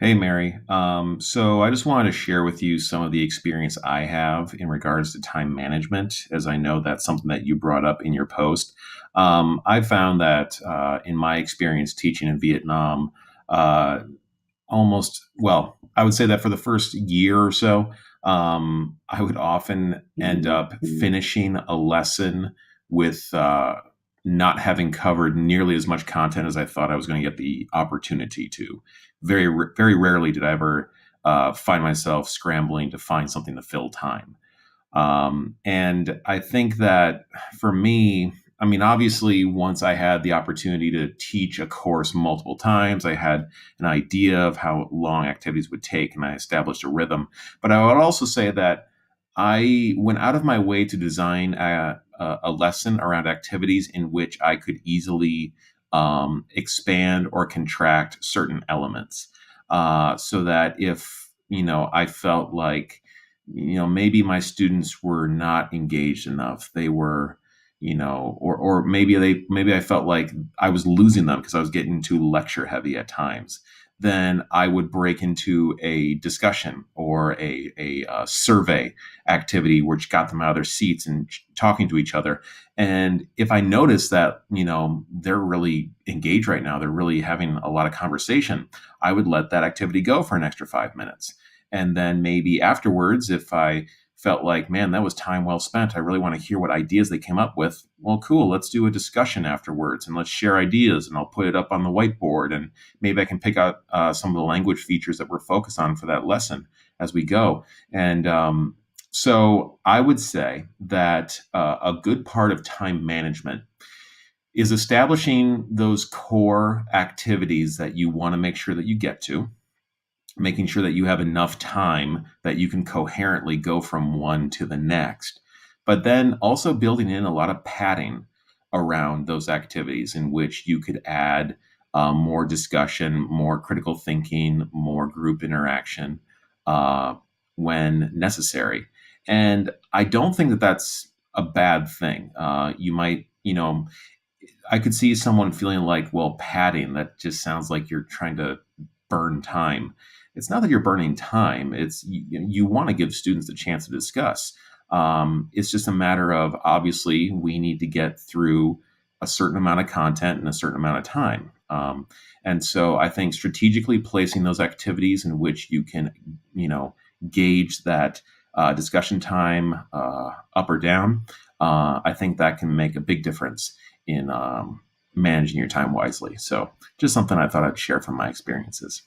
Hey, Mary. So I just wanted to share with you some of the experience I have in regards to time management, as I know that's something that you brought up in your post. I found that in my experience teaching in Vietnam, uh, I would say that for the first year or so, I would often end up finishing a lesson with not having covered nearly as much content as I thought I was going to get the opportunity to. Very rarely did I ever find myself scrambling to find something to fill time. And I think that for me, I mean, obviously, once I had the opportunity to teach a course multiple times, I had an idea of how long activities would take and I established a rhythm. But I would also say that I went out of my way to design a lesson around activities in which I could easily expand or contract certain elements so that if, I felt like, maybe my students were not engaged enough. They were, or maybe I felt like I was losing them because I was getting too lecture heavy at times. Then I would break into a discussion or a survey activity, which got them out of their seats and talking to each other. And if I notice that, they're really engaged right now, they're really having a lot of conversation, I would let that activity go for an extra 5 minutes. And then maybe afterwards, if I felt like, man, that was time well spent, I really want to hear what ideas they came up with. Well, cool, let's do a discussion afterwards and let's share ideas and I'll put it up on the whiteboard and maybe I can pick out some of the language features that we're focused on for that lesson as we go. And so I would say that a good part of time management is establishing those core activities that you want to make sure that you get to, making sure that you have enough time that you can coherently go from one to the next, but then also building in a lot of padding around those activities in which you could add more discussion, more critical thinking, more group interaction uh, when necessary. And I don't think that that's a bad thing. You might, I could see someone feeling like, well, padding, that just sounds like you're trying to burn time. It's not that you're burning time. It's you want to give students the chance to discuss. It's just a matter of obviously we need to get through a certain amount of content in a certain amount of time. And so I think strategically placing those activities in which you can, gauge that discussion time up or down, I think that can make a big difference in managing your time wisely. So just something I thought I'd share from my experiences.